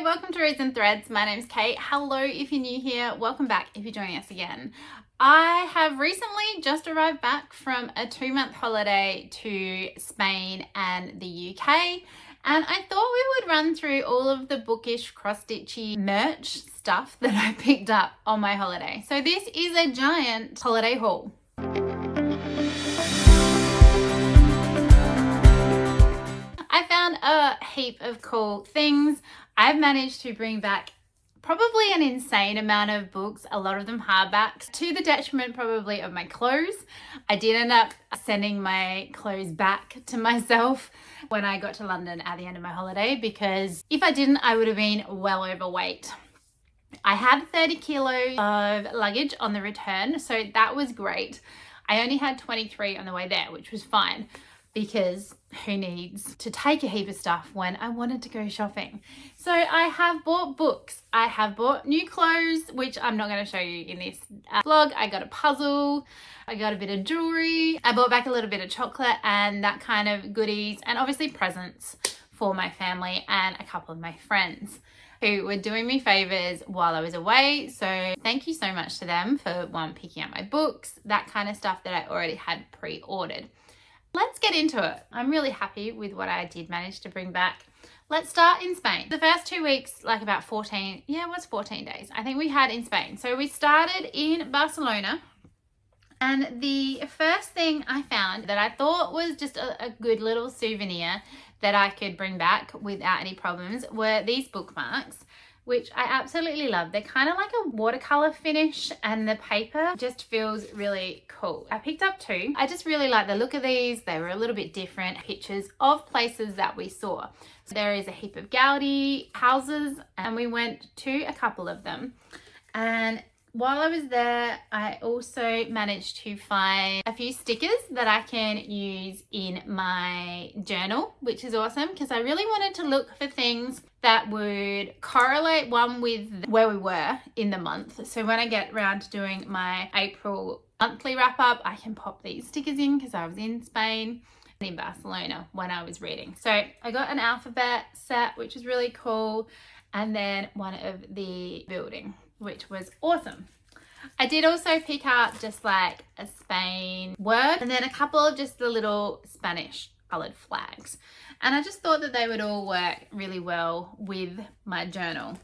welcome to Reads and Threads. My name's Kate. Hello if you're new here. Welcome back if you're joining us again. I have recently just arrived back from a 2-month holiday to Spain and the UK, and I thought we would run through all of the bookish cross-stitchy merch stuff that I picked up on my holiday. So this is a giant holiday haul. I found a heap of cool things. I've managed to bring back probably an insane amount of books, a lot of them hardbacks, to the detriment probably of my clothes. I did end up sending my clothes back to myself when I got to London at the end of my holiday, because if I didn't, I would have been well overweight. I had 30 kilos of luggage on the return, so that was great. I only had 23 on the way there, which was fine, because who needs to take a heap of stuff when I wanted to go shopping? So I have bought books. I have bought new clothes, which I'm not going to show you in this vlog. I got a puzzle. I got a bit of jewelry. I bought back a little bit of chocolate and that kind of goodies, and obviously presents for my family and a couple of my friends who were doing me favors while I was away. So thank you so much to them for picking up my books, that kind of stuff that I already had pre-ordered. Let's get into it. I'm really happy with what I did manage to bring back. Let's start in Spain. The first 2 weeks, like about 14 days, I think we had in Spain. So we started in Barcelona, and the first thing I found that I thought was just a good little souvenir that I could bring back without any problems were these bookmarks, which I absolutely love. They're kind of like a watercolor finish, and the paper just feels really cool. I picked up 2. I just really like the look of these. They were a little bit different pictures of places that we saw. So there is a heap of Gaudi houses, and we went to a couple of them. And while I was there, I also managed to find a few stickers that I can use in my journal, which is awesome because I really wanted to look for things that would correlate one with where we were in the month. So when I get around to doing my April monthly wrap up, I can pop these stickers in because I was in Spain and in Barcelona when I was reading. So I got an alphabet set, which was really cool, and then one of the building, which was awesome. I did also pick up just like a Spain word and then a couple of just the little Spanish colored flags. And I just thought that they would all work really well with my journal.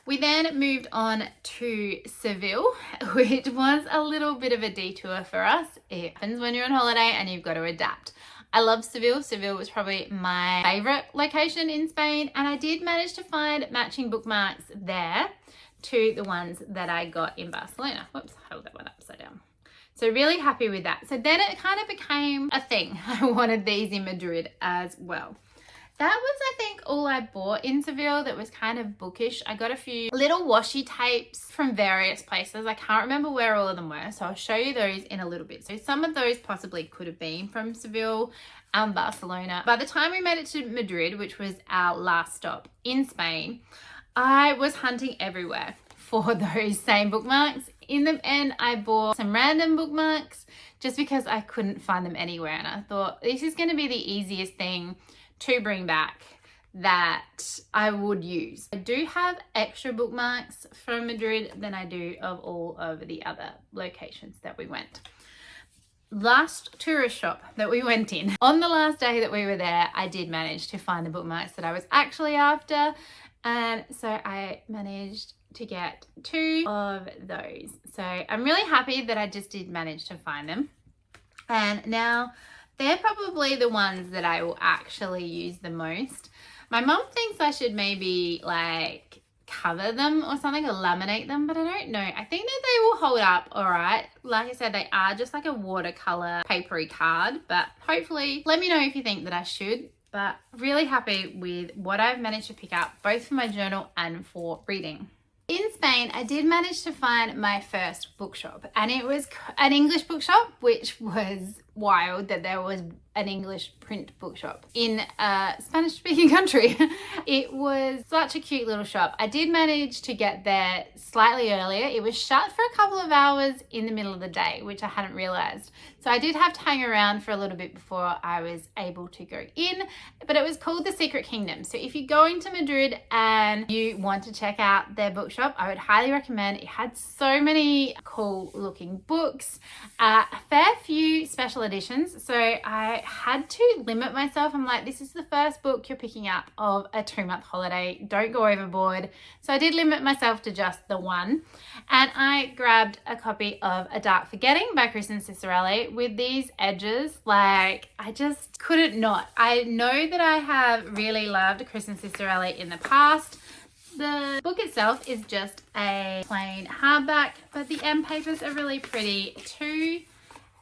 We then moved on to Seville, which was a little bit of a detour for us. It happens when you're on holiday and you've got to adapt. I love Seville. Seville was probably my favorite location in Spain, and I did manage to find matching bookmarks there to the ones that I got in Barcelona. Whoops, I held that one upside down. So really happy with that. So then it kind of became a thing. I wanted these in Madrid as well. That was, I think, all I bought in Seville that was kind of bookish. I got a few little washi tapes from various places. I can't remember where all of them were, so I'll show you those in a little bit. So some of those possibly could have been from Seville and Barcelona. By the time we made it to Madrid, which was our last stop in Spain, I was hunting everywhere for those same bookmarks. In the end, I bought some random bookmarks just because I couldn't find them anywhere. And I thought this is going to be the easiest thing to bring back that I would use. I do have extra bookmarks from Madrid than I do of all of the other locations that we went. Last tourist shop that we went in. On the last day that we were there, I did manage to find the bookmarks that I was actually after. And so I managed to get 2 of those. So I'm really happy that I just did manage to find them. And now they're probably the ones that I will actually use the most. My mum thinks I should maybe like cover them or something, or laminate them, but I don't know. I think that they will hold up all right. Like I said, they are just like a watercolor papery card, but hopefully let me know if you think that I should. But really happy with what I've managed to pick up, both for my journal and for reading. In Spain, I did manage to find my first bookshop, and it was an English bookshop, which was wild that there was an English print bookshop in a Spanish speaking country. It was such a cute little shop. I did manage to get there slightly earlier. It was shut for a couple of hours in the middle of the day, which I hadn't realized. So I did have to hang around for a little bit before I was able to go in, but it was called the Secret Kingdom. So if you're going to Madrid and you want to check out their bookshop, I would highly recommend. It had so many cool looking books, a fair few special editions. So I had to limit myself. I'm like, this is the first book you're picking up of a 2-month holiday. Don't go overboard. So I did limit myself to just the one. And I grabbed a copy of A Dark Forgetting by Kristen Cicerelli with these edges. Like, I just couldn't not. I know that I have really loved Kristen Cicerelli in the past. The book itself is just a plain hardback, but the end papers are really pretty too.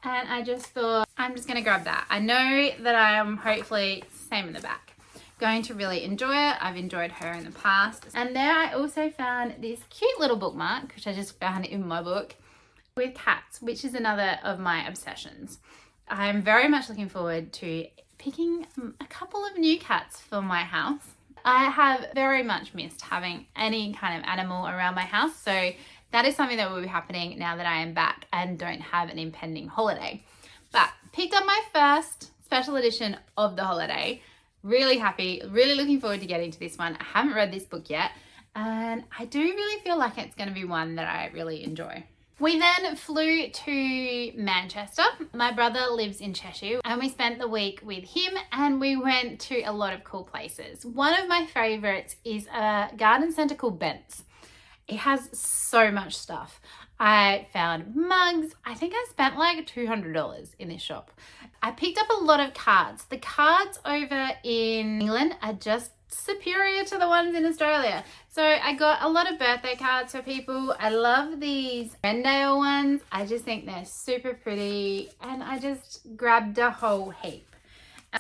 And I just thought, I'm just going to grab that. I know that I am hopefully, same in the back, going to really enjoy it. I've enjoyed her in the past. And there I also found this cute little bookmark, which I just found in my book, with cats, which is another of my obsessions. I'm very much looking forward to picking a couple of new cats for my house. I have very much missed having any kind of animal around my house, so that is something that will be happening now that I am back and don't have an impending holiday. But picked up my first special edition of the holiday. Really happy, really looking forward to getting to this one. I haven't read this book yet, and I do really feel like it's going to be one that I really enjoy. We then flew to Manchester. My brother lives in Cheshire and we spent the week with him and we went to a lot of cool places. One of my favorites is a garden centre called Bent's. It has so much stuff. I found mugs. I think I spent like $200 in this shop. I picked up a lot of cards. The cards over in England are just superior to the ones in Australia. So I got a lot of birthday cards for people. I love these Rendale ones. I just think they're super pretty and I just grabbed a whole heap.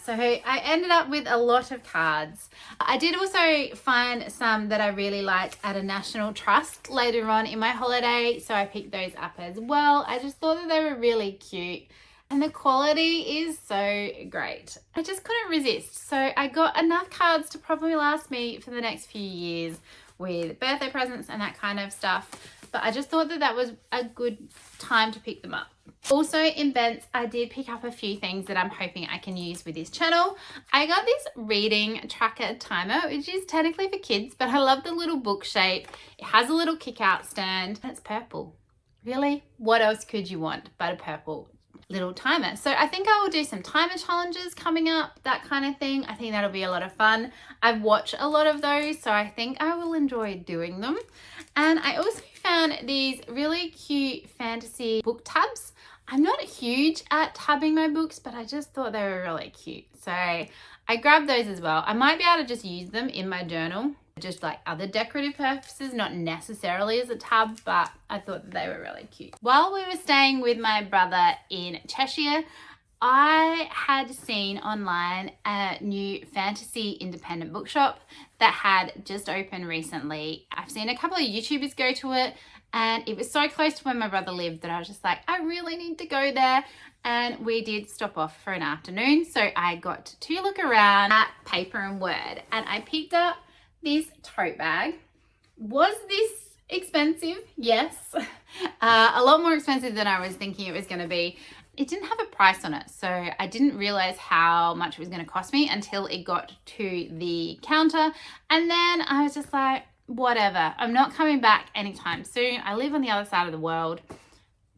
So I ended up with a lot of cards. I did also find some that I really liked at a National Trust later on in my holiday, so I picked those up as well. I just thought that they were really cute and the quality is so great. I just couldn't resist. So I got enough cards to probably last me for the next few years with birthday presents and that kind of stuff. But I just thought that that was a good time to pick them up. Also in Bent's, I did pick up a few things that I'm hoping I can use with this channel. I got this reading tracker timer, which is technically for kids, but I love the little book shape. It has a little kick out stand and it's purple. Really? What else could you want but a purple little timer? So I think I will do some timer challenges coming up, that kind of thing. I think that'll be a lot of fun. I've watched a lot of those, so I think I will enjoy doing them. And I also found these really cute fantasy book tabs. I'm not huge at tabbing my books, but I just thought they were really cute. So I grabbed those as well. I might be able to just use them in my journal, just like other decorative purposes, not necessarily as a tab, but I thought that they were really cute. While we were staying with my brother in Cheshire, I had seen online a new fantasy independent bookshop that had just opened recently. I've seen a couple of YouTubers go to it and it was so close to where my brother lived that I was just like, I really need to go there. And we did stop off for an afternoon. So I got to look around at Paper and Word and I picked up this tote bag. Was this expensive? Yes. A lot more expensive than I was thinking it was going to be. It didn't have a price on it, so I didn't realize how much it was going to cost me until it got to the counter. And then I was just like, whatever, I'm not coming back anytime soon. I live on the other side of the world.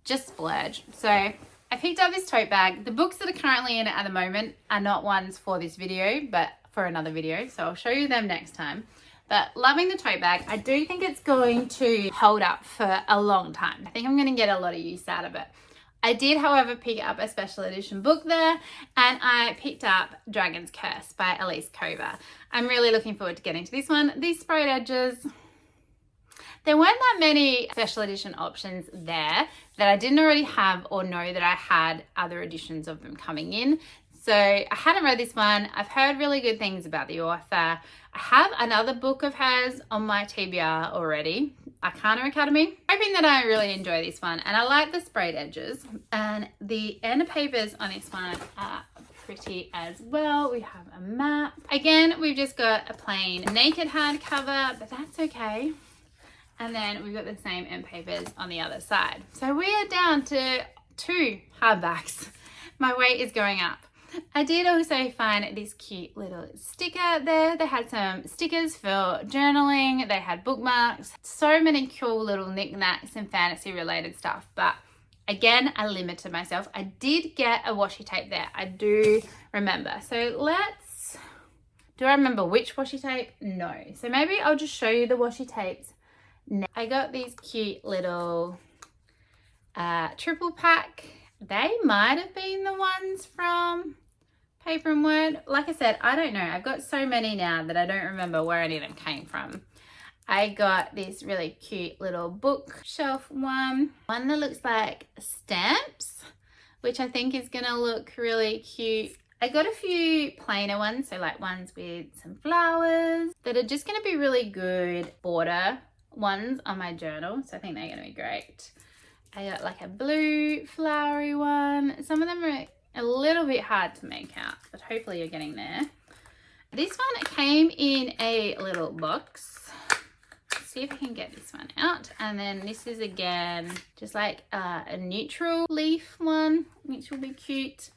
Just splurge. So I picked up this tote bag. The books that are currently in it at the moment are not ones for this video, but for another video. So I'll show you them next time. But loving the tote bag. I do think it's going to hold up for a long time. I think I'm going to get a lot of use out of it. I did, however, pick up a special edition book there and I picked up Dragon's Curse by Elise Cover. I'm really looking forward to getting to this one. These sprayed edges, there weren't that many special edition options there that I didn't already have or know that I had other editions of them coming in. So I hadn't read this one. I've heard really good things about the author. I have another book of hers on my TBR already. Arcana Academy. Hoping that I really enjoy this one, and I like the sprayed edges, and the end papers on this one are pretty as well. We have a map. Again, we've just got a plain naked hardcover, but that's okay. And then we've got the same end papers on the other side. So we are down to 2 hardbacks. My weight is going up. I did also find this cute little sticker there. They had some stickers for journaling. They had bookmarks. So many cool little knickknacks and fantasy related stuff. But again, I limited myself. I did get a washi tape there. I do remember. So do I remember which washi tape? No. So maybe I'll just show you the washi tapes. I got these cute little triple pack. They might have been the ones from Paper and Word. Like I said, I don't know. I've got so many now that I don't remember where any of them came from. I got this really cute little bookshelf one that looks like stamps, which I think is gonna look really cute. I got a few plainer ones, so like ones with some flowers that are just gonna be really good border ones on my journal, so I think they're gonna be great. I got like a blue flowery one. Some of them are a little bit hard to make out, but hopefully you're getting there. This one came in a little box. Let's see if I can get this one out. And then this is again just like a neutral leaf one, which will be cute.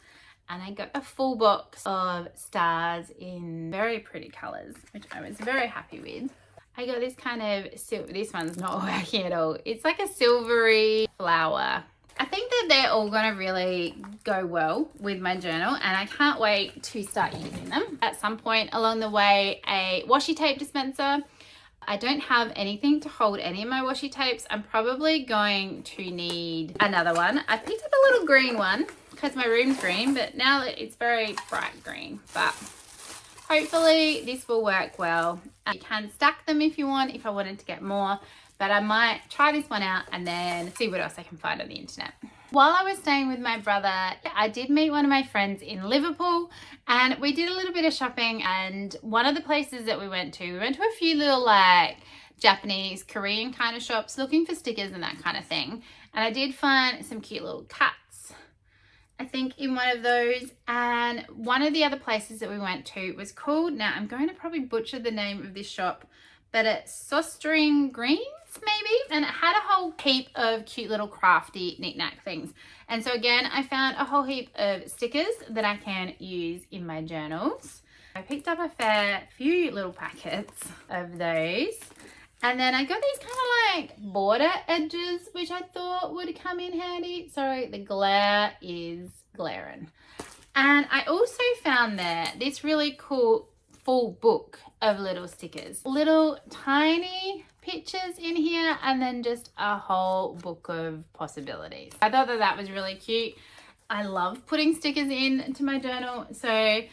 And I got a full box of stars in very pretty colors, which I was very happy with. I got this kind of silver, this one's not working at all. It's like a silvery flower. I think that they're all gonna really go well with my journal, and I can't wait to start using them. At some point along the way, a washi tape dispenser. I don't have anything to hold any of my washi tapes. I'm probably going to need another one. I picked up a little green one because my room's green, but now it's very bright green. But hopefully this will work well. You can stack them if you want, if I wanted to get more, but I might try this one out and then see what else I can find on the internet. While I was staying with my brother, I did meet one of my friends in Liverpool, and we did a little bit of shopping. And one of the places that we went to a few little like Japanese, Korean kind of shops looking for stickers and that kind of thing. And I did find some cute little cats, I think, in one of those. And one of the other places that we went to was called, now I'm going to probably butcher the name of this shop, but it's Sostering Greens maybe, and it had a whole heap of cute little crafty knick-knack things. And so again, I found a whole heap of stickers that I can use in my journals. I picked up a fair few little packets of those, and then I got these kind of like border edges, which I thought would come in handy. Sorry, the glare is glaring. And I also found there this really cool full book of little stickers, little tiny pictures in here, and then just a whole book of possibilities. I thought that that was really cute. I love putting stickers into my journal, so I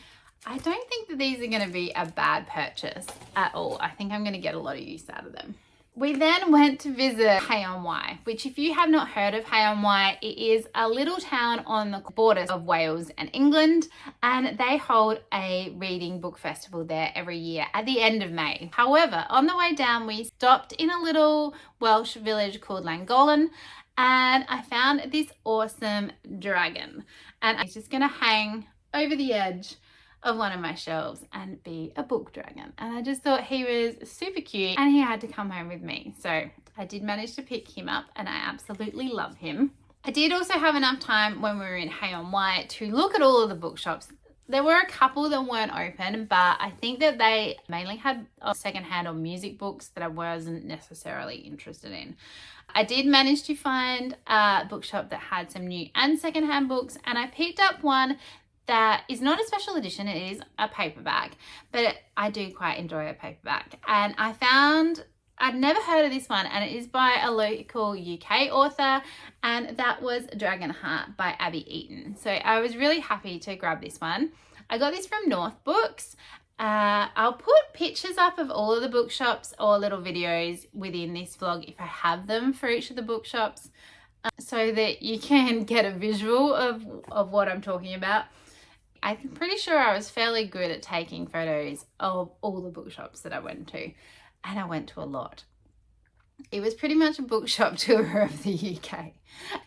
don't think that these are going to be a bad purchase at all. I think I'm going to get a lot of use out of them. We then went to visit Hay-on-Wye, which if you have not heard of Hay-on-Wye, it is a little town on the borders of Wales and England, and they hold a reading book festival there every year at the end of May. However, on the way down, we stopped in a little Welsh village called Llangollen, and I found this awesome dragon, and it's just gonna hang over the edge of one of my shelves and be a book dragon. And I just thought he was super cute, and he had to come home with me. So I did manage to pick him up, and I absolutely love him. I did also have enough time when we were in Hay-on-Wye to look at all of the bookshops. There were a couple that weren't open, but I think that they mainly had secondhand or music books that I wasn't necessarily interested in. I did manage to find a bookshop that had some new and secondhand books, and I picked up one that is not a special edition. It is a paperback, but I do quite enjoy a paperback. And I'd never heard of this one, and it is by a local UK author, and that was Dragonheart by Abby Eaton. So I was really happy to grab this one. I got this from North Books. I'll put pictures up of all of the bookshops or little videos within this vlog if I have them for each of the bookshops, so that you can get a visual of what I'm talking about. I'm pretty sure I was fairly good at taking photos of all the bookshops that I went to, and I went to a lot. It was pretty much a bookshop tour of the UK.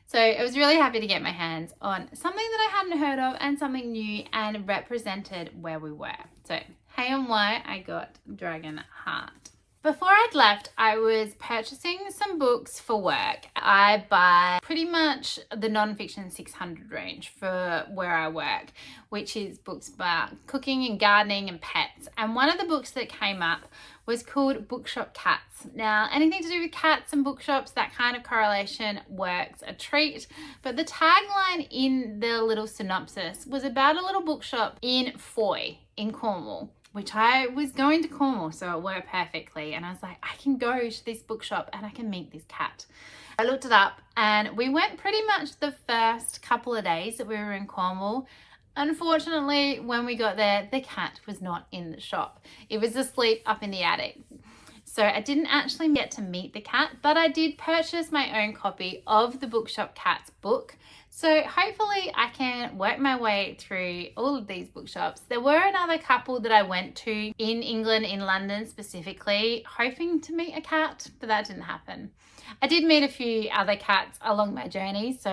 So I was really happy to get my hands on something that I hadn't heard of and something new and represented where we were. So hey and why I got Dragon Heart. Before I'd left, I was purchasing some books for work. I buy pretty much the non-fiction 600 range for where I work, which is books about cooking and gardening and pets. And one of the books that came up was called Bookshop Cats. Now, anything to do with cats and bookshops, that kind of correlation works a treat. But the tagline in the little synopsis was about a little bookshop in Foy in Cornwall, which I was going to Cornwall, so it worked perfectly. And I was like, I can go to this bookshop and I can meet this cat. I looked it up and we went pretty much the first couple of days that we were in Cornwall. Unfortunately, when we got there, the cat was not in the shop. It was asleep up in the attic. So I didn't actually get to meet the cat, but I did purchase my own copy of the Bookshop Cats book. So hopefully I can work my way through all of these bookshops. There were another couple that I went to in England, in London specifically, hoping to meet a cat, but that didn't happen. I did meet a few other cats along my journey, so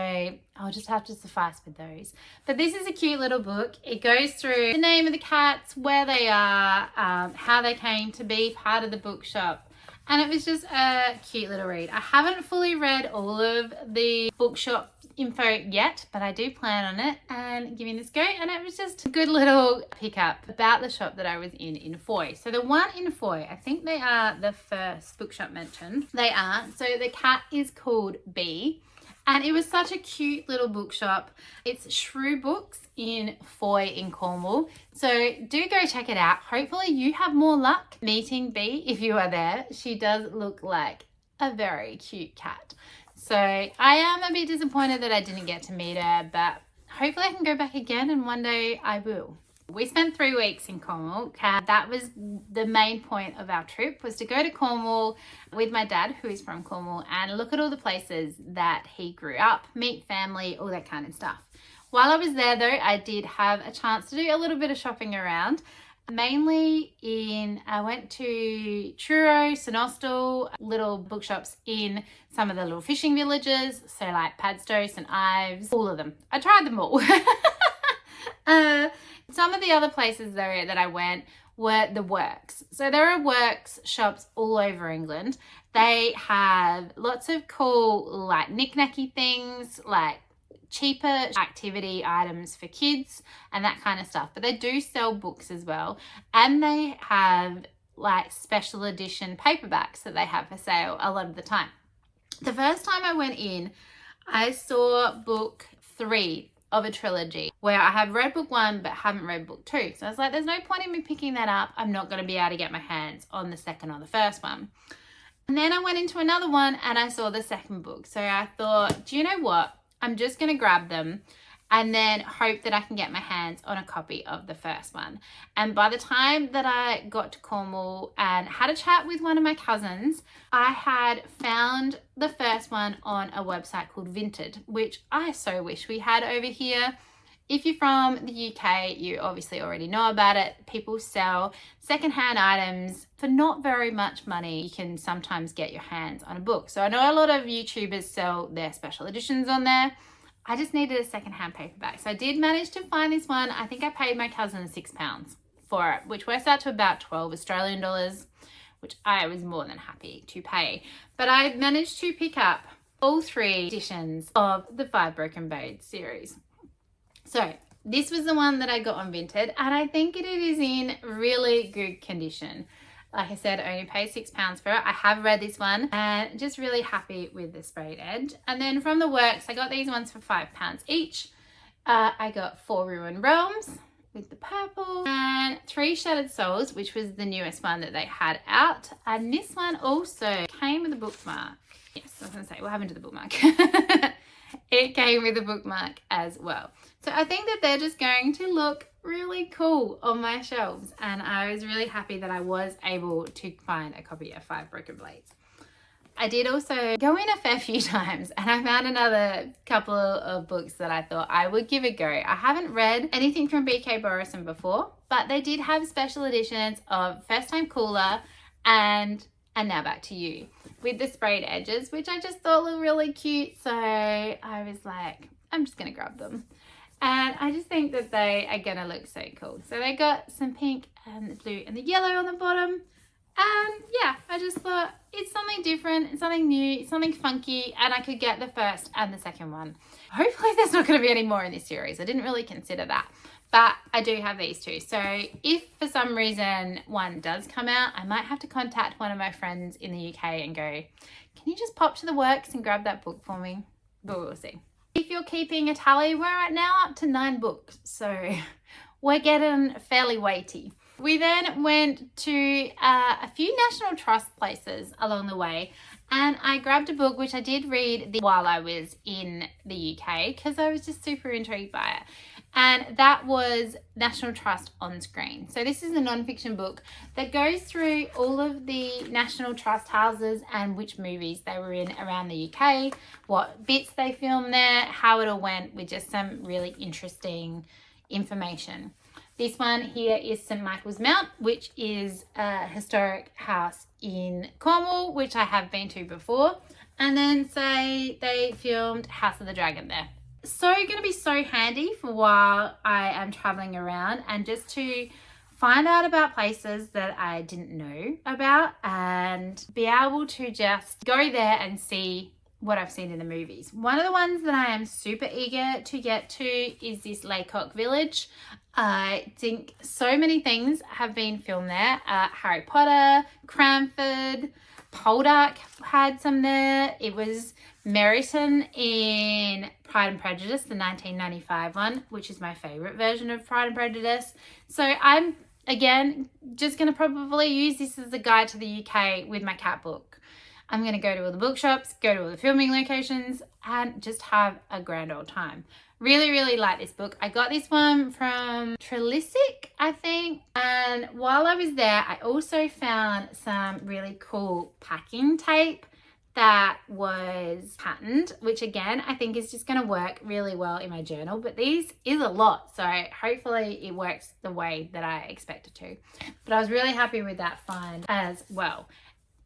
I'll just have to suffice with those. But this is a cute little book. It goes through the name of the cats, where they are, how they came to be part of the bookshop. And it was just a cute little read. I haven't fully read all of the bookshop info yet, but I do plan on it and giving this a go. And it was just a good little pickup about the shop that I was in Foy. So the one in Foy, I think they are the first bookshop mentioned. They are. So the cat is called Bee. And it was such a cute little bookshop. It's Shrew Books in Foy in Cornwall. So do go check it out. Hopefully you have more luck meeting Bee if you are there. She does look like a very cute cat. So I am a bit disappointed that I didn't get to meet her, but hopefully I can go back again and one day I will. We spent 3 weeks in Cornwall. That was the main point of our trip, was to go to Cornwall with my dad, who is from Cornwall, and look at all the places that he grew up, meet family, all that kind of stuff. While I was there though, I did have a chance to do a little bit of shopping around. Mainly I went to Truro, St Austell, little bookshops in some of the little fishing villages, so like Padstow, St Ives, all of them. I tried them all. Some of the other places though that I went were the Works. So there are Works shops all over England. They have lots of cool like knick-knacky things, like cheaper activity items for kids and that kind of stuff, but they do sell books as well, and they have like special edition paperbacks that they have for sale a lot of the time. The first time I went in, I saw book 3 of a trilogy where I have read book 1 but haven't read book 2, so I was like, there's no point in me picking that up. I'm not going to be able to get my hands on the second or the first one. And then I went into another one and I saw the second book, so I thought, do you know what, I'm just going to grab them and then hope that I can get my hands on a copy of the first one. And by the time that I got to Cornwall and had a chat with one of my cousins, I had found the first one on a website called Vinted, which I so wish we had over here. If you're from the UK, you obviously already know about it. People sell secondhand items for not very much money. You can sometimes get your hands on a book. So I know a lot of YouTubers sell their special editions on there. I just needed a secondhand paperback. So I did manage to find this one. I think I paid my cousin £6 for it, which works out to about 12 Australian dollars, which I was more than happy to pay. But I managed to pick up all 3 editions of the 5 Broken Blades series. So this was the one that I got on Vinted, and I think it is in really good condition. Like I said, I only paid £6 for it. I have read this one and just really happy with the sprayed edge. And then from the Works, I got these ones for £5 each. I got 4 Ruined Realms with the purple and 3 Shattered Souls, which was the newest one that they had out. And this one also came with a bookmark. Yes, I was going to say, what happened to the bookmark? It came with a bookmark as well. So I think that they're just going to look really cool on my shelves, and I was really happy that I was able to find a copy of 5 Broken Blades. I did also go in a fair few times and I found another couple of books that I thought I would give a go. I haven't read anything from B.K. Borison before, but they did have special editions of First Time Cooler and And now back to you with the sprayed edges, which I just thought looked really cute. So I was like, I'm just going to grab them. And I just think that they are going to look so cool. So they got some pink and the blue and the yellow on the bottom. And yeah, I just thought it's something different, it's something new, it's something funky, and I could get the first and the second one. Hopefully there's not going to be any more in this series. I didn't really consider that. But I do have these two. So if for some reason one does come out, I might have to contact one of my friends in the UK and go, can you just pop to the works and grab that book for me? But we'll see. If you're keeping a tally, we're right now up to 9 books. So we're getting fairly weighty. We then went to a few National Trust places along the way, and I grabbed a book which I did read while I was in the UK because I was just super intrigued by it. And that was National Trust On Screen. So this is a non-fiction book that goes through all of the National Trust houses and which movies they were in around the UK, what bits they filmed there, how it all went, with just some really interesting information. This one here is St Michael's Mount, which is a historic house in Cornwall, which I have been to before. And then say they filmed House of the Dragon there. So going to be so handy for while I am traveling around and just to find out about places that I didn't know about and be able to just go there and see what I've seen in the movies. One of the ones that I am super eager to get to is this Laycock Village. I think so many things have been filmed there. Harry Potter, Cranford, Poldark had some there. It was Meryton in Pride and Prejudice, the 1995 one, which is my favourite version of Pride and Prejudice. So I'm, again, just going to probably use this as a guide to the UK with my cat book. I'm going to go to all the bookshops, go to all the filming locations, and just have a grand old time. Really, really like this book. I got this one from Trelisic, I think. And while I was there, I also found some really cool packing tape that was patterned, which again, I think is just going to work really well in my journal. But these is a lot, so hopefully it works the way that I expect it to. But I was really happy with that find as well.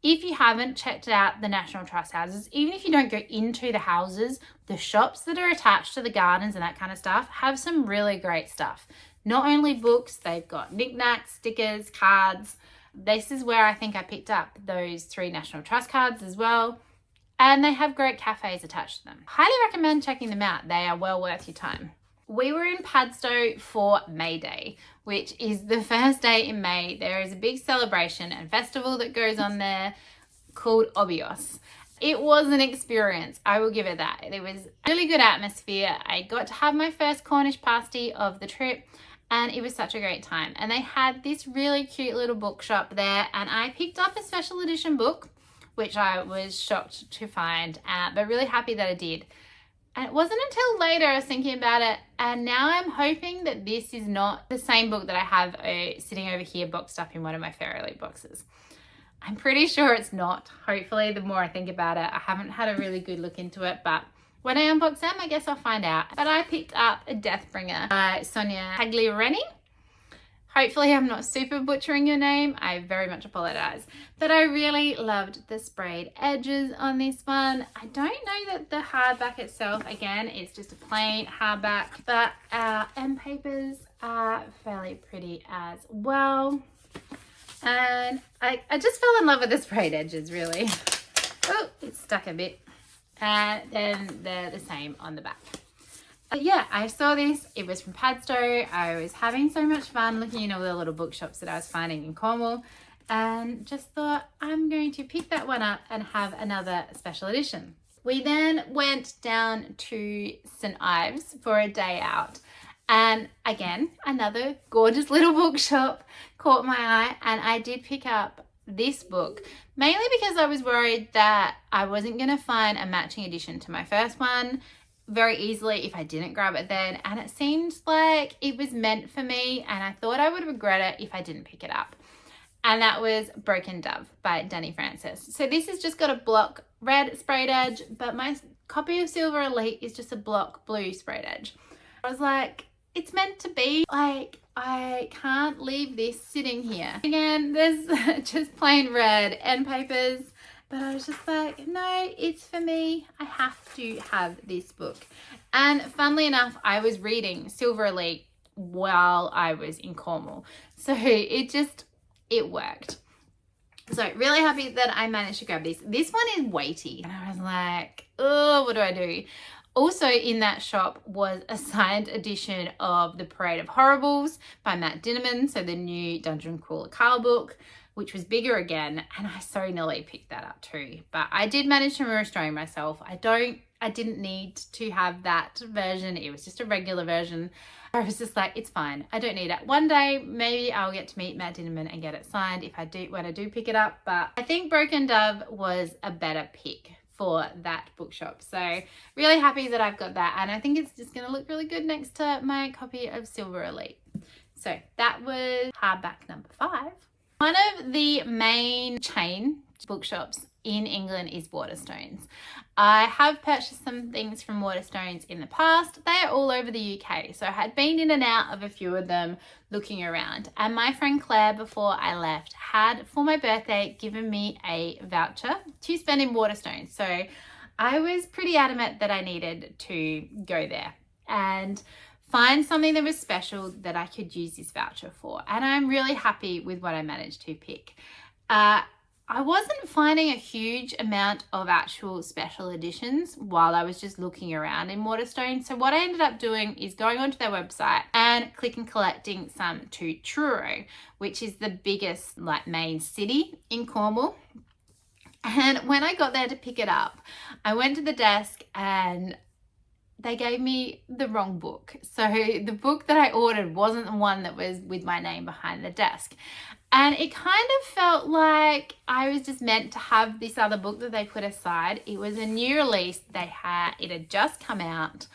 If you haven't checked out the National Trust houses, even if you don't go into the houses, the shops that are attached to the gardens and that kind of stuff have some really great stuff. Not only books, they've got knickknacks, stickers, cards. This is where I think I picked up those 3 National Trust cards as well. And they have great cafes attached to them. Highly recommend checking them out. They are well worth your time. We were in Padstow for May Day, which is the first day in May. There is a big celebration and festival that goes on there called Obios. It was an experience, I will give it that. It was a really good atmosphere. I got to have my first Cornish pasty of the trip and it was such a great time. And they had this really cute little bookshop there and I picked up a special edition book, which I was shocked to find, but really happy that I did. And it wasn't until later I was thinking about it, and now I'm hoping that this is not the same book that I have sitting over here boxed up in one of my Fairyloot boxes. I'm pretty sure it's not. Hopefully, the more I think about it, I haven't had a really good look into it, but when I unbox them, I guess I'll find out. But I picked up a Deathbringer by Sonia Tagliareni. Hopefully I'm not super butchering your name. I very much apologize. But I really loved the sprayed edges on this one. I don't know that the hardback itself, again, is just a plain hardback, but our end papers are fairly pretty as well. And I just fell in love with the sprayed edges, really. Oh, it's stuck a bit. And then they're the same on the back. Yeah, I saw this. It was from Padstow. I was having so much fun looking in all the little bookshops that I was finding in Cornwall and just thought I'm going to pick that one up and have another special edition. We then went down to St Ives for a day out and again, another gorgeous little bookshop caught my eye and I did pick up this book mainly because I was worried that I wasn't going to find a matching edition to my first one very easily if I didn't grab it then, and it seemed like it was meant for me and I thought I would regret it if I didn't pick it up, and that was Broken Dove by Danny Francis. So this has just got a block red sprayed edge, but my copy of Silver Elite is just a block blue sprayed edge. I was like, it's meant to be. Like, I can't leave this sitting here. Again, there's just plain red end papers, but I was just like, no, it's for me. I have to have this book. And funnily enough, I was reading Silver Elite while I was in Cornwall. So it worked. So really happy that I managed to grab this. This one is weighty. And I was like, oh, what do I do? Also in that shop was a signed edition of The Parade of Horribles by Matt Dinniman. So the new Dungeon Crawler Carl book, which was bigger again. And I so nearly picked that up too. But I did manage to restrain myself. I didn't need to have that version. It was just a regular version. I was just like, it's fine. I don't need it. One day, maybe I'll get to meet Matt Dinniman and get it signed when I do pick it up. But I think Broken Dove was a better pick for that bookshop. So really happy that I've got that. And I think it's just going to look really good next to my copy of Silver Elite. So that was hardback number 5. One of the main chain bookshops in England is Waterstones. I have purchased some things from Waterstones in the past. They are all over the UK. So I had been in and out of a few of them looking around. And my friend Claire, before I left, had for my birthday given me a voucher to spend in Waterstones. So I was pretty adamant that I needed to go there and find something that was special that I could use this voucher for. And I'm really happy with what I managed to pick. I wasn't finding a huge amount of actual special editions while I was just looking around in Waterstones. So what I ended up doing is going onto their website and click and collecting some to Truro, which is the biggest main city in Cornwall. And when I got there to pick it up, I went to the desk and they gave me the wrong book. So the book that I ordered wasn't the one that was with my name behind the desk. And it kind of felt like I was just meant to have this other book that they put aside. It was a new release it had just come out.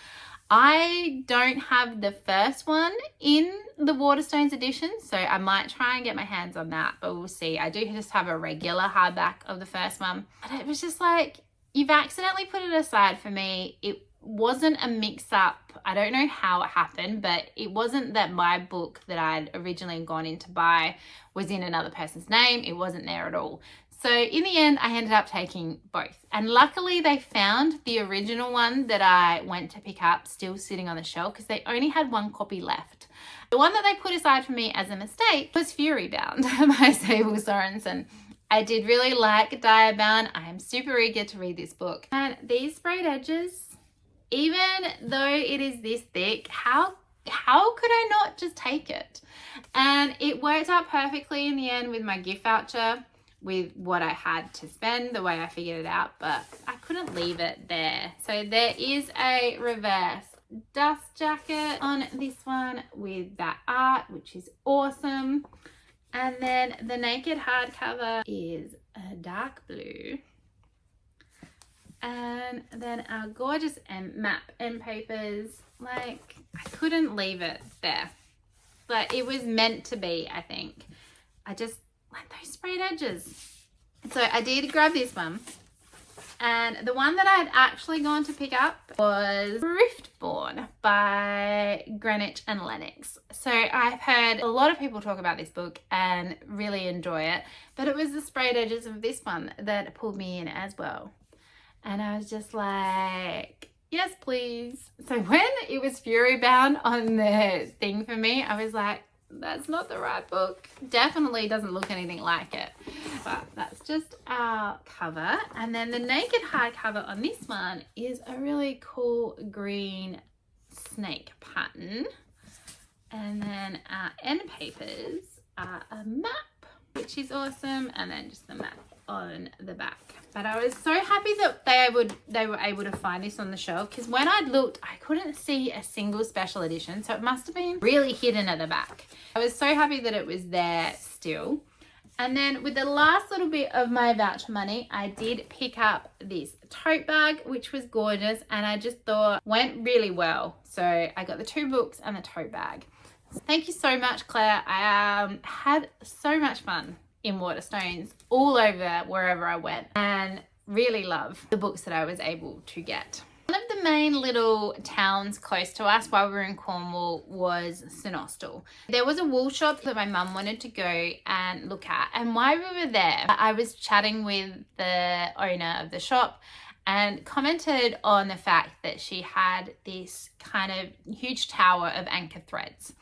I don't have the first one in the Waterstones edition, so I might try and get my hands on that, but we'll see. I do just have a regular hardback of the first one. But it was just like, you've accidentally put it aside for me. It wasn't a mix-up. I don't know how it happened, but it wasn't that my book that I'd originally gone in to buy was in another person's name. It wasn't there at all. So in the end, I ended up taking both. And luckily they found the original one that I went to pick up still sitting on the shelf because they only had one copy left. The one that they put aside for me as a mistake was Fury Bound by Sable Sorensen. I did really like Diabound. I am super eager to read this book. And these sprayed edges, even though it is this thick, how could I not just take it? And it worked out perfectly in the end with my gift voucher, with what I had to spend, the way I figured it out, but I couldn't leave it there. So there is a reverse dust jacket on this one with that art, which is awesome. And then the naked hardcover is a dark blue. And then our gorgeous map end papers, like I couldn't leave it there. But it was meant to be, I think. I just like those sprayed edges. So I did grab this one. And the one that I had actually gone to pick up was Riftborn by Greenwich and Lennox. So I've heard a lot of people talk about this book and really enjoy it. But it was the sprayed edges of this one that pulled me in as well. And I was just like, yes, please. So when it was Fury Bound on the thing for me, I was like, that's not the right book. Definitely doesn't look anything like it. But that's just our cover. And then the naked hardcover on this one is a really cool green snake pattern. And then our end papers are a map, which is awesome. And then just the map on the back. But I was so happy that they were able to find this on the shelf, because when I looked, I couldn't see a single special edition, so it must have been really hidden at the back. I was so happy that it was there still. And then with the last little bit of my voucher money, I did pick up this tote bag, which was gorgeous, and I just thought went really well. So I got the 2 books and the tote bag. Thank you so much, Claire. I had so much fun in Waterstones all over wherever I went, and really love the books that I was able to get. One of the the main little towns close to us while we were in Cornwall was St Austell. There was a wool shop that my mum wanted to go and look at, and while we were there I was chatting with the owner of the shop and commented on the fact that she had this kind of huge tower of anchor threads,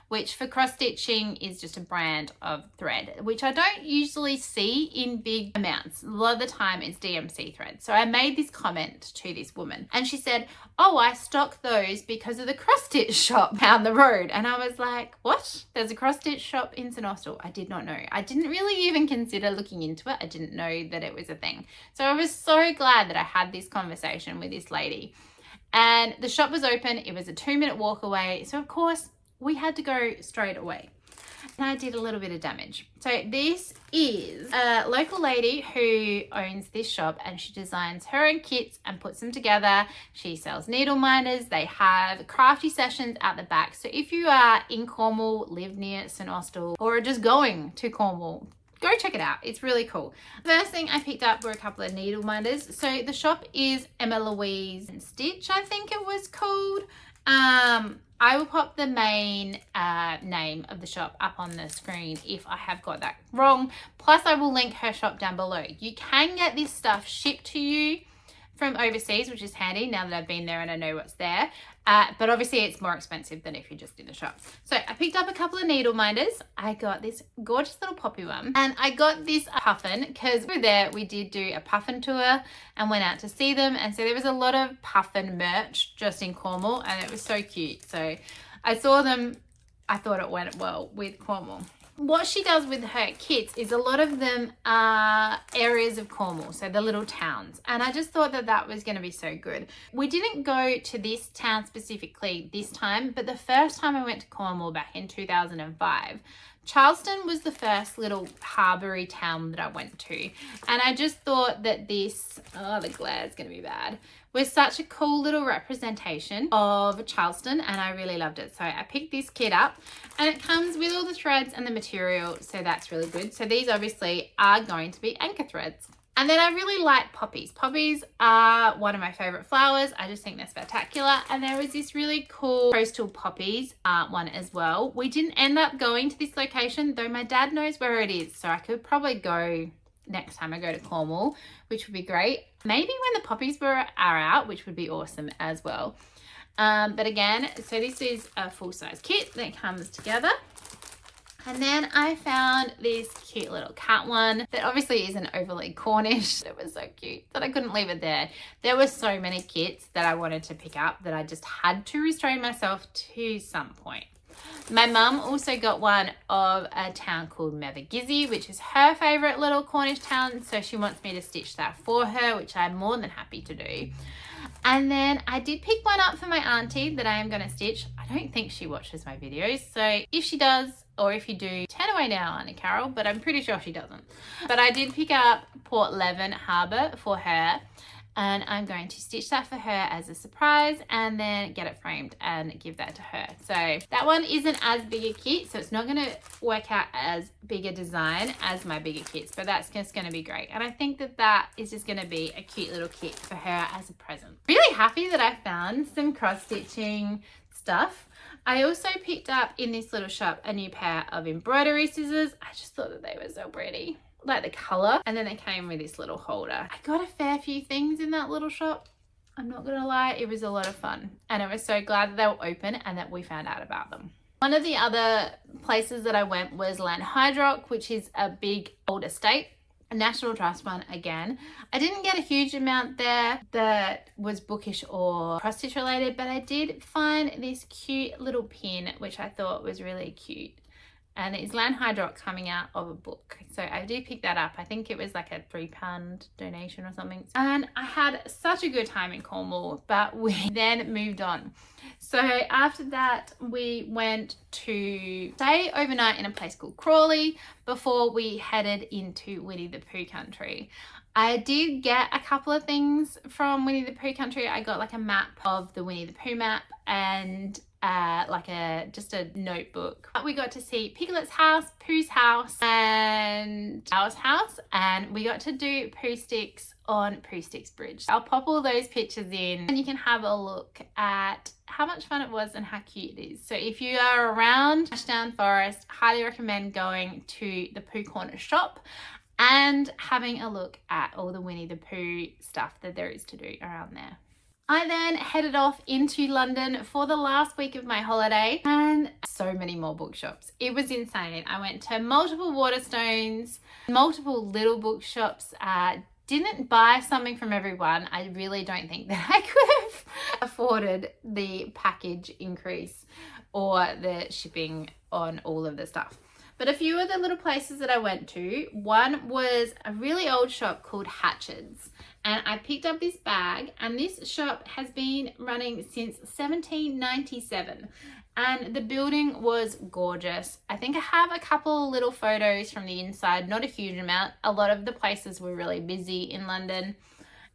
which for cross stitching is just a brand of thread, which I don't usually see in big amounts. A lot of the time it's DMC thread. So I made this comment to this woman and she said, oh, I stock those because of the cross stitch shop down the road. And I was like, what? There's a cross stitch shop in St Austell? I did not know. I didn't really even consider looking into it. I didn't know that it was a thing. So I was so glad that I had this conversation with this lady. And the shop was open. It was a 2-minute walk away. So of course, we had to go straight away. And I did a little bit of damage. So this is a local lady who owns this shop and she designs her own kits and puts them together. She sells needle minders. They have crafty sessions at the back. So if you are in Cornwall, live near St Austell, or are just going to Cornwall, go check it out. It's really cool. First thing I picked up were a couple of needle minders. So the shop is Emma Louise Stitch, I think it was called. I will pop the main name of the shop up on the screen if I have got that wrong. Plus I will link her shop down below. You can get this stuff shipped to you from overseas, which is handy now that I've been there and I know what's there. But obviously it's more expensive than if you're just in the shop. So I picked up a couple of needle minders. I got this gorgeous little poppy one. And I got this puffin because we were there, we did do a puffin tour and went out to see them. And so there was a lot of puffin merch just in Cornwall and it was so cute. So I saw them, I thought it went well with Cornwall. What she does with her kits is a lot of them are areas of Cornwall, so the little towns. And I just thought that that was going to be so good. We didn't go to this town specifically this time, but the first time I went to Cornwall back in 2005, Charleston was the first little harboury town that I went to. And I just thought that this, oh, the glare is going to be bad, was such a cool little representation of Charleston and I really loved it. So I picked this kit up and it comes with all the threads and the material. So that's really good. So these obviously are going to be anchor threads. And then I really like poppies. Poppies are one of my favorite flowers. I just think they're spectacular. And there was this really cool coastal poppies one as well. We didn't end up going to this location, though my dad knows where it is. So I could probably go next time I go to Cornwall, which would be great. Maybe when the poppies are out, which would be awesome as well. But again, so this is a full-size kit that comes together. And then I found this cute little cat one that obviously isn't overly Cornish. It was so cute that I couldn't leave it there. There were so many kits that I wanted to pick up that I just had to restrain myself to some point. My mum also got one of a town called Mevagizzy, which is her favourite little Cornish town. So she wants me to stitch that for her, which I'm more than happy to do. And then I did pick one up for my auntie that I am going to stitch. I don't think she watches my videos. So if she does, or if you do, turn away now, Auntie Carol, but I'm pretty sure she doesn't. But I did pick up Port Leven Harbour for her. And I'm going to stitch that for her as a surprise and then get it framed and give that to her. So that one isn't as big a kit, so it's not going to work out as big a design as my bigger kits, but that's just going to be great. And I think that that is just going to be a cute little kit for her as a present. Really happy that I found some cross-stitching stuff. I also picked up in this little shop a new pair of embroidery scissors. I just thought that they were so pretty. Like the color, and then they came with this little holder. I got a fair few things in that little shop. I'm not gonna lie, it was a lot of fun and I was so glad that they were open and that we found out about them. One of the other places that I went was Lanhydrock, which is a big old estate, a National Trust one again. I didn't get a huge amount there that was bookish or cross stitch related, but I did find this cute little pin which I thought was really cute. And it's Lanhydrock coming out of a book. So I did pick that up. I think it was like a £3 donation or something. And I had such a good time in Cornwall, but we then moved on. So after that, we went to stay overnight in a place called Crawley before we headed into Winnie the Pooh country. I did get a couple of things from Winnie the Pooh country. I got like a map of the Winnie the Pooh map and just a notebook. We got to see Piglet's house, Pooh's house, and our house, and we got to do Pooh sticks on Pooh Sticks Bridge. I'll pop all those pictures in and you can have a look at how much fun it was and how cute it is. So if you are around Ashdown Forest, highly recommend going to the Pooh Corner shop and having a look at all the Winnie the Pooh stuff that there is to do around there. I then headed off into London for the last week of my holiday, and so many more bookshops. It was insane. I went to multiple Waterstones, multiple little bookshops, didn't buy something from everyone. I really don't think that I could have afforded the package increase or the shipping on all of the stuff. But a few of the little places that I went to, one was a really old shop called Hatchard's. And I picked up this bag, and this shop has been running since 1797. And the building was gorgeous. I think I have a couple little photos from the inside, not a huge amount. A lot of the places were really busy in London.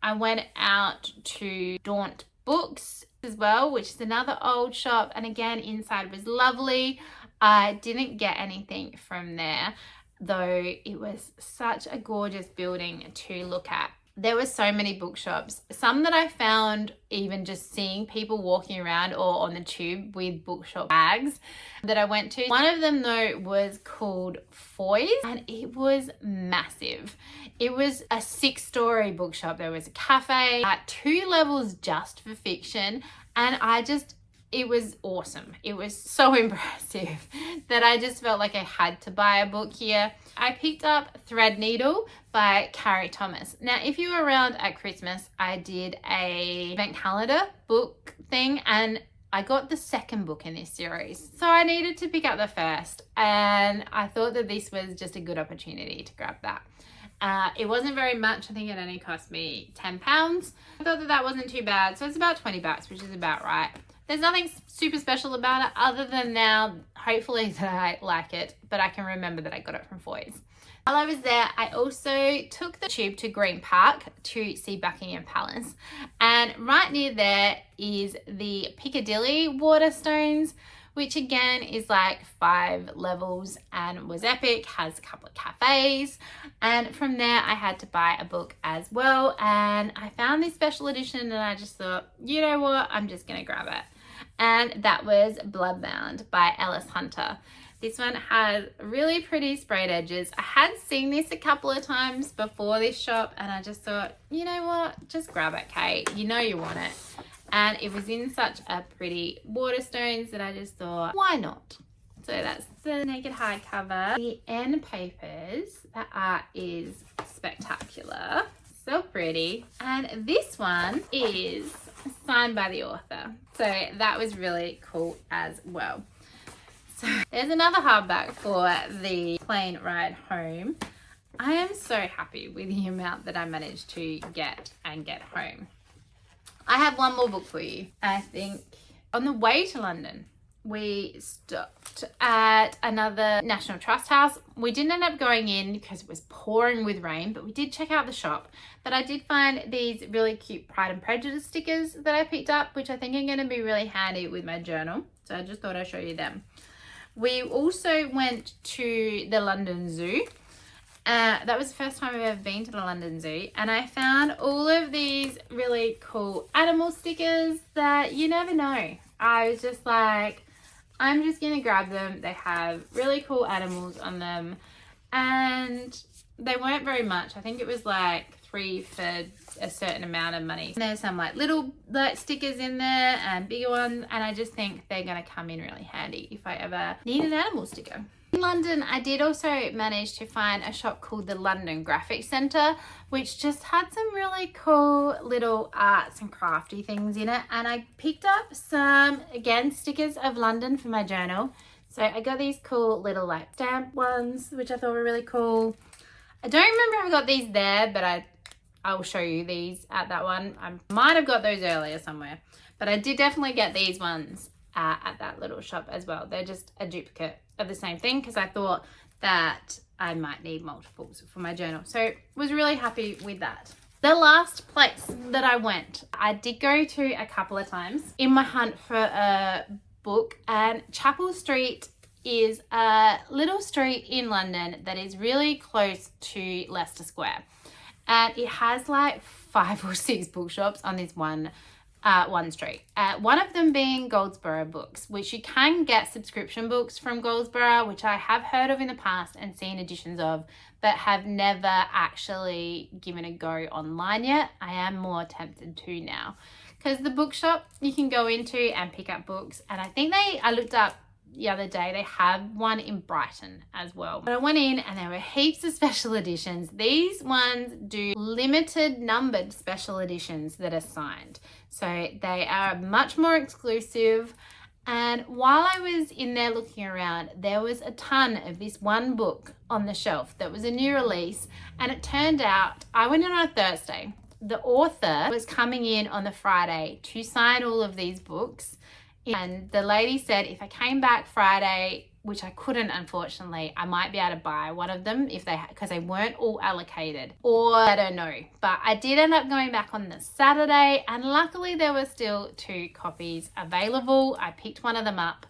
I went out to Daunt Books as well, which is another old shop. And again, inside was lovely. I didn't get anything from there, though it was such a gorgeous building to look at. There were so many bookshops, some that I found even just seeing people walking around or on the tube with bookshop bags that I went to. One of them though was called Foy's, and it was massive. It was a 6-story bookshop. There was a cafe at 2 levels just for fiction, and it was awesome. It was so impressive that I just felt like I had to buy a book here. I picked up Threadneedle by Carrie Thomas. Now, if you were around at Christmas, I did a event calendar book thing, and I got the second book in this series. So I needed to pick up the first, and I thought that this was just a good opportunity to grab that. It wasn't very much. I think it only cost me £10. I thought that wasn't too bad. So it's about $20, which is about right. There's nothing super special about it other than now, hopefully, that I like it, but I can remember that I got it from Foy's. While I was there, I also took the tube to Green Park to see Buckingham Palace. And right near there is the Piccadilly Waterstones, which again is like 5 levels and was epic, has a couple of cafes. And from there, I had to buy a book as well. And I found this special edition and I just thought, you know what, I'm just gonna grab it. And that was Bloodbound by Alice Hunter. This one has really pretty sprayed edges. I had seen this a couple of times before this shop, and I just thought, you know what, just grab it, Kate. You know you want it. And it was in such a pretty Waterstones that I just thought, why not? So that's the naked hardcover. The end papers, that art is spectacular. So pretty. And this one is signed by the author. So that was really cool as well. So there's another hardback for the plane ride home. I am so happy with the amount that I managed to get home. I have one more book for you. I think on the way to London, we stopped at another National Trust house. We didn't end up going in because it was pouring with rain, but we did check out the shop. But I did find these really cute Pride and Prejudice stickers that I picked up, which I think are going to be really handy with my journal. So I just thought I'd show you them. We also went to the London Zoo. That was the first time I've ever been to the London Zoo, and I found all of these really cool animal stickers that you never know. I was just like, I'm just gonna grab them. They have really cool animals on them, and they weren't very much. I think it was like 3 for a certain amount of money. And there's some like little stickers in there and bigger ones, and I just think they're gonna come in really handy if I ever need an animal sticker. In London, I did also manage to find a shop called the London Graphic Centre, which just had some really cool little arts and crafty things in it. And I picked up some, again, stickers of London for my journal. So I got these cool little like stamp ones, which I thought were really cool. I don't remember if I got these there, but I will show you these at that one. I might have got those earlier somewhere, but I did definitely get these ones at that little shop as well. They're just a duplicate of the same thing because I thought that I might need multiples for my journal. So was really happy with that. The last place that I went, I did go to a couple of times in my hunt for a book, and Chapel Street is a little street in London that is really close to Leicester Square, and it has like 5 or 6 bookshops on this one street. One of them being Goldsborough Books, which you can get subscription books from Goldsborough, which I have heard of in the past and seen editions of, but have never actually given a go online yet. I am more tempted to now, because the bookshop you can go into and pick up books, and I looked up the other day, they have one in Brighton as well. But I went in and there were heaps of special editions. These ones do limited numbered special editions that are signed, so they are much more exclusive. And while I was in there looking around, there was a ton of this one book on the shelf that was a new release, and it turned out, I went in on a Thursday, the author was coming in on the Friday to sign all of these books. And the lady said if I came back Friday, which I couldn't unfortunately, I might be able to buy one of them because they weren't all allocated, or I don't know. But I did end up going back on the Saturday, and luckily there were still 2 copies available. I picked one of them up.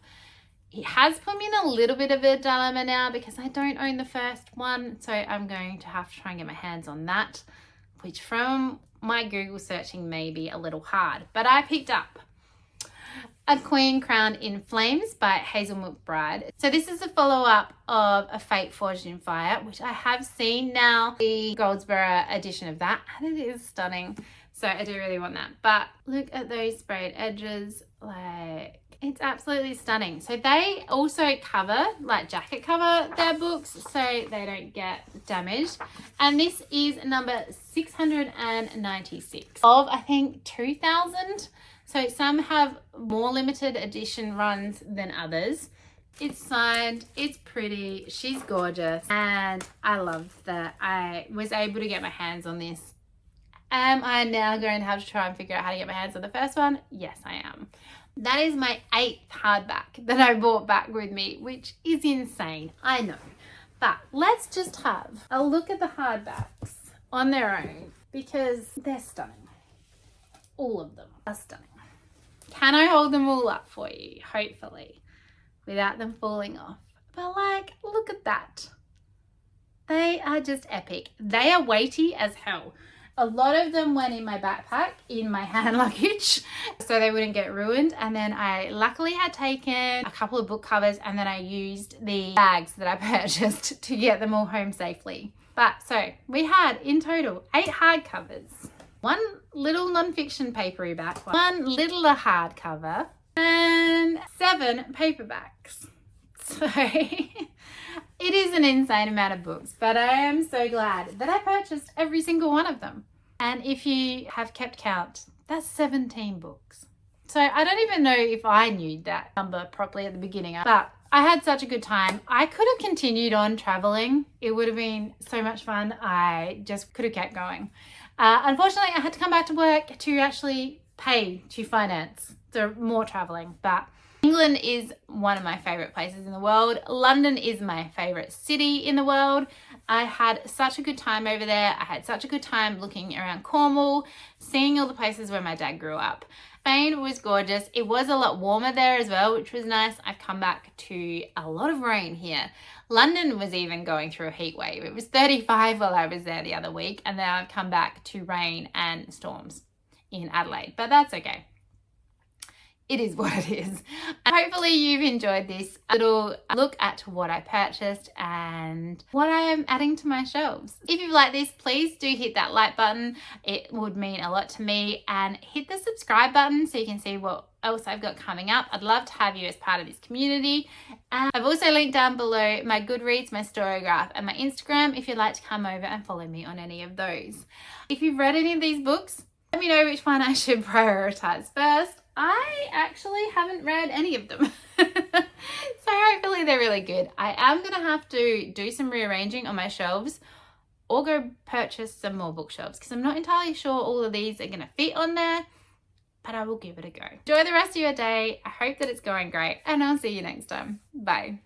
It has put me in a little bit of a dilemma now because I don't own the first one, so I'm going to have to try and get my hands on that, which from my Google searching may be a little hard. But I picked up A Queen Crowned in Flames by Hazelmilk Bride. So this is a follow-up of A Fate Forged in Fire, which I have seen now, the Goldsborough edition of that, and it is stunning. So I do really want that. But look at those sprayed edges, like it's absolutely stunning. So they also cover, like jacket cover their books so they don't get damaged. And this is number 696 of, I think, 2,000. So some have more limited edition runs than others. It's signed, it's pretty, she's gorgeous, and I love that I was able to get my hands on this. Am I now going to have to try and figure out how to get my hands on the first one? Yes, I am. That is my 8th hardback that I brought back with me, which is insane, I know. But let's just have a look at the hardbacks on their own, because they're stunning. All of them are stunning. Can I hold them all up for you? Hopefully, without them falling off. But like, look at that. They are just epic. They are weighty as hell. A lot of them went in my backpack, in my hand luggage, so they wouldn't get ruined. And then I luckily had taken a couple of book covers, and then I used the bags that I purchased to get them all home safely. But so we had in total 8 hardcovers, 1 little non-fiction paperback, 1 littler hardcover, and 7 paperbacks. So it is an insane amount of books, but I am so glad that I purchased every single one of them. And if you have kept count, that's 17 books. So I don't even know if I knew that number properly at the beginning, but I had such a good time. I could have continued on traveling. It would have been so much fun. I just could have kept going. Unfortunately, I had to come back to work to actually pay to finance the more traveling, but England is one of my favorite places in the world. London is my favorite city in the world. I had such a good time over there. I had such a good time looking around Cornwall, seeing all the places where my dad grew up. Spain was gorgeous. It was a lot warmer there as well, which was nice. I've come back to a lot of rain here. London was even going through a heat wave. It was 35 while I was there the other week, and then I've come back to rain and storms in Adelaide, but that's okay. It is what it is. And hopefully you've enjoyed this little look at what I purchased and what I am adding to my shelves. If you've liked this, please do hit that like button. It would mean a lot to me, and hit the subscribe button so you can see what else I've got coming up. I'd love to have you as part of this community. And I've also linked down below my Goodreads, my Storygraph, and my Instagram if you'd like to come over and follow me on any of those. If you've read any of these books, let me know which one I should prioritize first. I actually haven't read any of them. So hopefully they're really good. I am going to have to do some rearranging on my shelves or go purchase some more bookshelves because I'm not entirely sure all of these are going to fit on there, but I will give it a go. Enjoy the rest of your day. I hope that it's going great, and I'll see you next time. Bye.